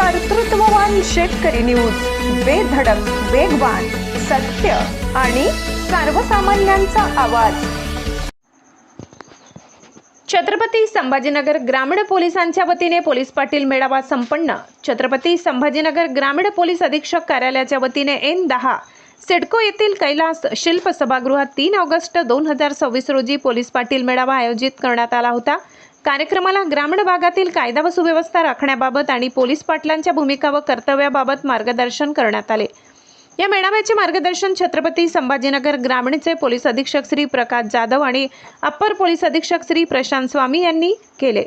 कर्तृत्ववान शेतकरी न्यूज, बेधडक, वेगवान, सत्य आणि सर्वसामान्यांचा आवाज। छत्रपती संभाजीनगर ग्रामीण पोलिसांच्या वतीने पोलीस पाटील मेळावा संपन्न। छत्रपती संभाजीनगर ग्रामीण पोलीस अधीक्षक कार्यालयाच्या वतीने N10 सिडको येथील कैलास शिल्प सभागृहात 3 ऑगस्ट 2026 रोजी पोलीस पाटील मेळावा आयोजित करण्यात आला होता। कार्यक्रमाला ग्रामीण भागातील कायदा व सुव्यवस्था राखण्याबाबत आणि पोलीस पाटलांच्या भूमिका व कर्तव्याबाबत मार्गदर्शन करण्यात आले। या मेळाव्याचे मार्गदर्शन छत्रपती संभाजीनगर ग्रामीणचे पोलीस अधीक्षक श्री प्रकाश जाधव आणि अप्पर पोलीस अधीक्षक श्री प्रशांत स्वामी यांनी केले।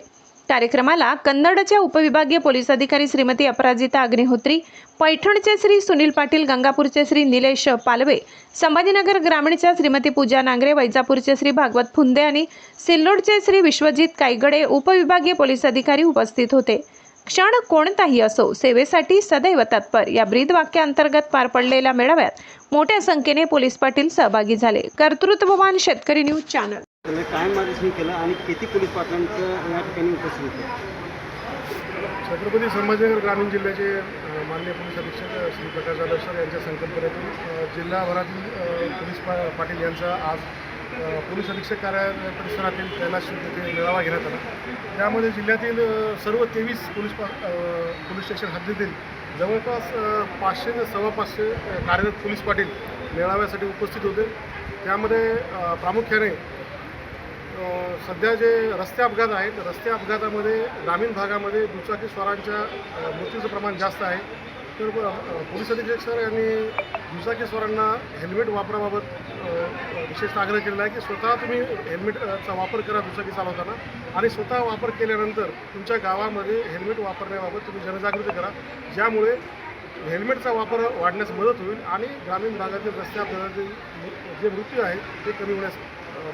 कार्यक्रमाला कन्नडच्या उपविभागीय पोलीस अधिकारी श्रीमती अपराजिता अग्निहोत्री, पैठणचे श्री सुनील पाटील, गंगापूरचे श्री निलेश पालवे, संभाजीनगर ग्रामीणच्या श्रीमती पूजा नांगरे, वैजापूरचे श्री भागवत फुंदे आणि सिल्लोडचे श्री विश्वजित कायगडे उपविभागीय पोलीस अधिकारी उपस्थित होते। क्षण कोणताही असो, सेवेसाठी सदैव तत्पर या ब्रीद वाक्याअंतर्गत पार पडलेल्या मेळाव्यात मोठ्या संख्येने पोलीस पाटील सहभागी झाले। कर्तृत्ववान शेतकरी न्यूज चॅनल काय मार्गदर्शन केलं आणि किती पोलीस पाटलांचं या ठिकाणी उपस्थित होते? छत्रपती संभाजीनगर ग्रामीण जिल्ह्याचे माननीय पोलीस अधीक्षक श्री प्रकाश जाधव सर यांच्या संकल्पनेतून जिल्हाभरातील पोलीस पाटील यांचा आज पोलीस अधीक्षक कार्यालय परिसरातील कैलास येथे मेळावा घेण्यात आला। त्यामध्ये जिल्ह्यातील सर्व 23 पोलीस स्टेशन हद्दीतील जवळपास 500 ते 550 कार्यरत पोलीस पाटील मेळाव्यासाठी उपस्थित होते। त्यामध्ये प्रामुख्याने सध्या जे रस्ते अपघात आहेत, रस्ते अपघातामध्ये ग्रामीण भागामध्ये दुचाकी स्वारांच्या मृत्यूचं प्रमाण जास्त आहे। तर पोलीस अधीक्षक सर यांनी दुचाकी स्वारांना हेल्मेट वापराबाबत विशेष आग्रह केलेला आहे की स्वतः तुम्ही हेल्मेटचा वापर करा दुचाकी चालवताना, आणि स्वतः वापर केल्यानंतर तुमच्या गावामध्ये हेल्मेट वापरण्याबाबत तुम्ही जनजागृती करा, ज्यामुळे हेल्मेटचा वापर वाढण्यास मदत होईल आणि ग्रामीण भागातील रस्ते अपघातातील जे मृत्यू आहेत ते कमी होण्यास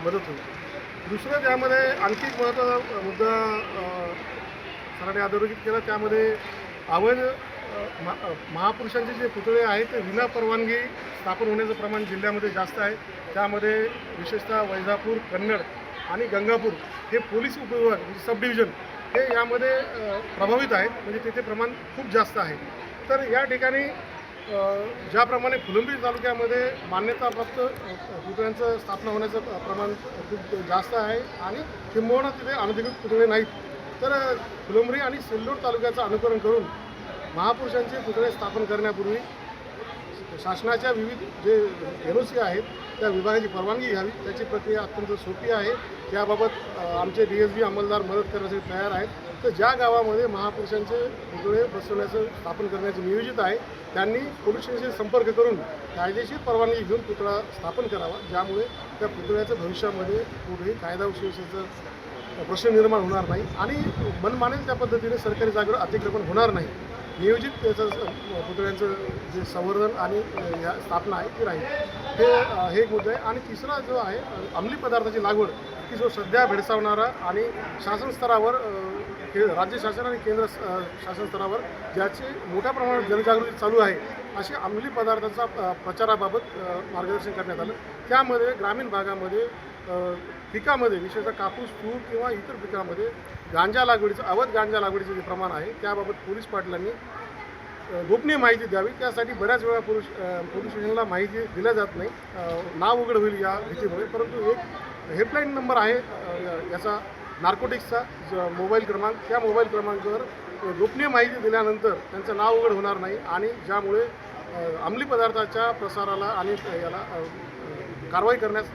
मदत होईल। दुसरं त्यामध्ये आणखी एक महत्त्वाचा मुद्दा सरांनी अधोरेखित केला, त्यामध्ये अवैध महापुरुषांचे जे पुतळे आहेत ते विना परवानगी स्थापन होण्याचं प्रमाण जिल्ह्यामध्ये जास्त आहे। त्यामध्ये विशेषतः वैजापूर, कन्नड आणि गंगापूर हे पोलीस उपविभाग म्हणजे सब डिव्हिजन हे यामध्ये प्रभावित आहेत, म्हणजे तिथे प्रमाण खूप जास्त आहे। तर या ठिकाणी ज्याप्रमाणे फुलंब्री तालुक्यामध्ये मान्यताप्राप्त पुतळ्यांचं स्थापना होण्याचं प्रमाण खूप जास्त आहे आणि किंबहुना तिथे अनधिकृत पुतळे नाहीत, तर फुलंब्री आणि सिल्लोड तालुक्याचं अनुकरण करून महापुरुषांचे पुतळे स्थापन करण्यापूर्वी शासनाच्या विविध जे NOC आहेत त्या विभागाची परवानगी घ्यावी। त्याची प्रक्रिया अत्यंत सोपी आहे। त्याबाबत आमचे DSB अंमलदार मदत करण्यासाठी तयार आहेत। तर ज्या गावामध्ये महापुरुषांचे पुतळे बसवण्याचं स्थापन करण्याचे नियोजित आहे त्यांनी पोलीस स्टेशनशी संपर्क करून कायदेशीर परवानगी घेऊन पुतळा स्थापन करावा, ज्यामुळे त्या पुतळ्याचं भविष्यामध्ये कुठेही कायदा व सुव्यवस्थेचा प्रश्न निर्माण होणार नाही आणि मनमानेल त्या पद्धतीने सरकारी जागेवर अतिक्रमण होणार नाही। नियोजित त्याचं पुतळ्यांचं जे संवर्धन आणि या स्थापना आहे ती राहील, हे एक मुद्दा आहे। आणि तिसरा जो आहे अंमली पदार्थाची लागवड, की जो सध्या भेडसावणारा आणि शासन स्तरावर राज्य शासन आणि केंद्र शासन स्तरावर ज्याची मोठ्या प्रमाणात जनजागृती चालू आहे, अशी अंमली पदार्थाचा प्रचाराबाबत मार्गदर्शन करण्यात आलं। त्यामध्ये ग्रामीण भागामध्ये पिकामध्ये विशेषतः कापूस, तूर किंवा इतर पिकामध्ये गांजा लागवडीचं अवैध गांजा लागवडीचं जे प्रमाण आहे त्याबाबत पोलीस पाटलांनी गोपनीय माहिती द्यावी। त्यासाठी बऱ्याच वेळा पोलीस स्टेशनला माहिती दिल्या जात नाही, नाव उघड होईल या भीतीमुळे, परंतु एक हेल्पलाईन नंबर आहे याचा नार्कोटिक्सचा मोबाईल क्रमांक, त्या मोबाईल क्रमांकावर गोपनीय माहिती दिल्यानंतर त्यांचं नाव उघड होणार नाही आणि ज्यामुळे अंमली पदार्थाच्या प्रसाराला आणि याला कारवाई करण्यास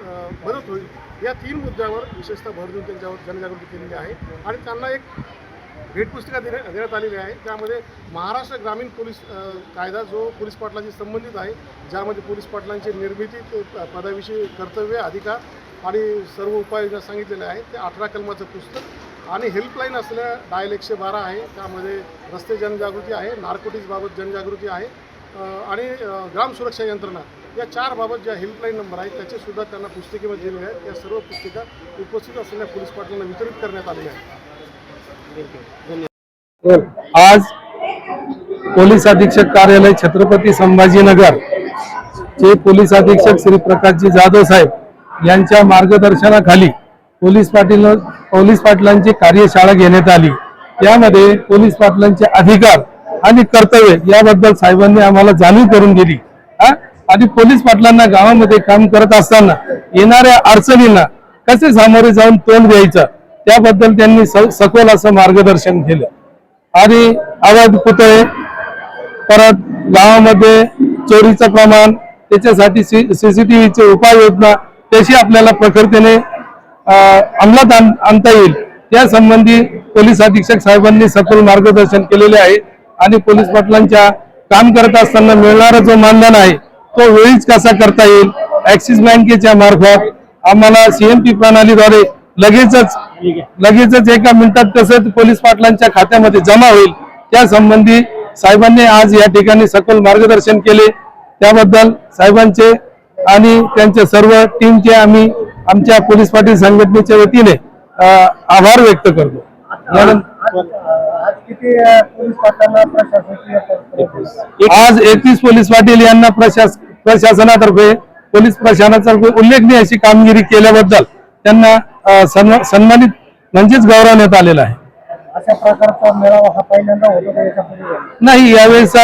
मदत होईल। या 3 मुद्द्यावर विशेषतः भर देऊन त्यांच्यावर जनजागृती केलेली आहे आणि त्यांना एक भेटपुस्तिका देण्यात आलेली आहे। त्यामध्ये महाराष्ट्र ग्रामीण पोलीस कायदा जो पोलीस पाटलांशी संबंधित आहे, ज्यामध्ये पोलीस पाटलांची निर्मिती, पदाविषयी कर्तव्य, अधिकार आणि सर्व उपाययोजना सांगितलेल्या आहेत, ते 18 कलमाचं पुस्तक आणि हेल्पलाईन असलेल्या डायल 112 आहे, त्यामध्ये रस्ते जनजागृती आहे, नार्कोटिक्सबाबत जनजागृती आहे आणि ग्राम सुरक्षा यंत्रणा या 4 बाबत ज्या हेल्पलाईन नंबर आहेत त्याचेसुद्धा त्यांना पुस्तिकेमध्ये दिलेले आहेत। त्या सर्व पुस्तिका उपस्थित असलेल्या पोलीस पाटलांना वितरित करण्यात आलेल्या आहेत। आज पोलीस अधीक्षक कार्यालय छत्रपती संभाजीनगर चे पोलीस अधीक्षक श्री प्रकाशजी जाधव साहेब यांच्या मार्गदर्शनाखाली पोलीस पाटलांची कार्यशाळा घेण्यात आली। त्यामध्ये पोलीस पाटलांचे अधिकार आणि कर्तव्य याबद्दल साहेबांनी आम्हाला जाणीव करून दिली. आणि पोलीस पाटलांना गावामध्ये काम करत असताना येणाऱ्या अडचणींना कसे सामोरे जाऊन तोंड द्यायचं त्याबद्दल त्यांनी सखोल असं मार्गदर्शन केलं. आणि अवैध पुतळे, परत गावामध्ये चोरीचं प्रमाण, त्याच्यासाठी सीसीटीव्हीची उपाययोजना त्याची आपल्याला प्रखरतेने अंमलात आणता येईल या संबंधी पोलीस अधीक्षक साहेबांनी सखोल मार्गदर्शन केलेले आहे. आणि पोलीस पाटलांच्या काम करत असताना मिळणारा जो मानधन आहे तो वेळीच कसा करता येईल, ऍक्सिस बँकेच्या मार्फत आम्हाला सीएमपी प्रणालीद्वारे लगेचच एका मिनिटात कसं पोलीस पाटलांच्या खात्यामध्ये जमा होईल त्या संबंधी साहेबांनी आज या ठिकाणी सखोल मार्गदर्शन केले. त्याबद्दल साहेबांचे आणि त्यांच्या सर्व टीमचे आम्ही आमच्या पोलीस पाटील संघटनेच्या वतीने आभार व्यक्त करतो. आज 31 पोलीस पाटील यांना प्रशासनातर्फे पोलीस प्रशासनातर्फे उल्लेखनीय अशी कामगिरी केल्याबद्दल त्यांना सन्मानित म्हणजेच गौरवण्यात आलेला आहे. अशा प्रकारचा मेळावा हा पहिल्यांदा होतो का याच्यापूर्वी? नाही, यावेळेस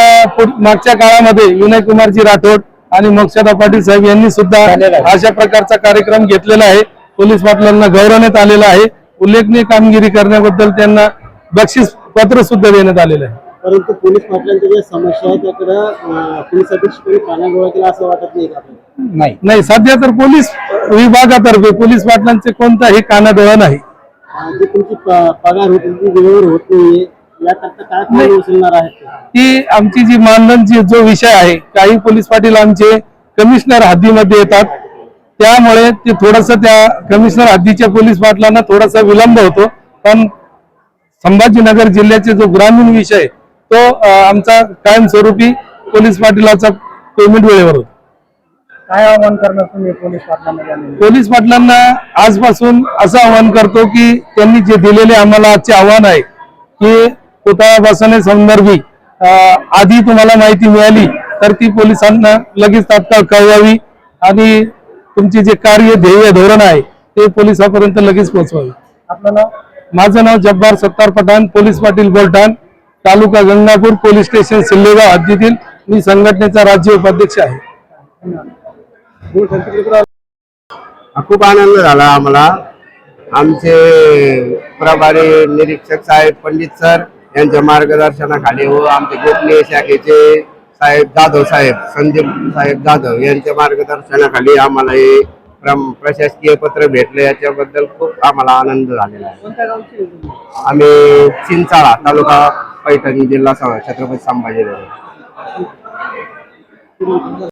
मागच्या काळामध्ये विनय कुमारजी राठोड आणि मोक्षदा पाटील साहेब यांनी सुद्धा अशा प्रकारचा कार्यक्रम घेतलेला आहे. पोलीस पाटलांना गौरवण्यात आलेला आहे. उल्लेखनीय कामगिरी करण्याबद्दल त्यांना बक्षीस पत्र सुद्धा देण्यात आलेलं आहे. परंतु पोलीस पाटलांच्या ज्या समस्या आहेत त्याकडे पोलीस अधीक्षकांनी कानाडोळा केला असं वाटत नाही का? नाही, सध्या तर पोलीस विभागातर्फे पोलीस पाटलांचे कोणताही कानाडोळा नाही. जे तुमची पगार होती ती वेळेवर होत नाहीये याकरता काय पावले उचलणार आहेत? ती आमची जी मानधनची जो विषय आहे, काही पोलीस पाटील आमचे कमिशनर हद्दीमध्ये येतात, त्यामुळे ते थोडस त्या कमिशनर हद्दीच्या पोलीस पाटलांना थोडासा विलंब होतो. पण संभाजीनगर जिल्ह्याचे जो ग्रामीण विषय तो आमचा कायमस्वरूपी पोलीस पाटलाचा पेमेंट वेळेवर होतो. काय आव्हान करणार तुम्ही पोलीस पाटलांना? पोलीस पाटलांना आजपासून असं आवाहन करतो की त्यांनी जे दिलेले आम्हाला आजचे आव्हान आहे की पुतळा बसवण्यासंदर्भी आधी तुम्हाला माहिती मिळाली तर ती पोलिसांना लगेच तात्काळ कळवावी आणि तुमची जे कार्य ध्येय धोरण आहे ते पोलिसांपर्यंत लगेच पोहोचवावे. आपल्याला माझं नाव जब्बार सत्तार पठाण, पोलीस पाटील बोलठाण, तालुका गंगापूर, पोलीस स्टेशन सिल्लेगाव हद्दीतील मी संघटनेचा राज्य उपाध्यक्ष आहे. खूप आनंद झाला आम्हाला. आमचे प्रभारी निरीक्षक साहेब पंडित सर यांच्या मार्गदर्शनाखाली व आमचे गोपनीय शाखेचे साहेब जाधव साहेब, संदीप साहेब जाधव यांच्या मार्गदर्शनाखाली आम्हाला हे प्रशासकीय पत्र भेटले. याच्याबद्दल खूप आम्हाला आनंद झालेला आहे. आम्ही चिंचाळा तालुका पैठण जिल्हा छत्रपती संभाजीनगर.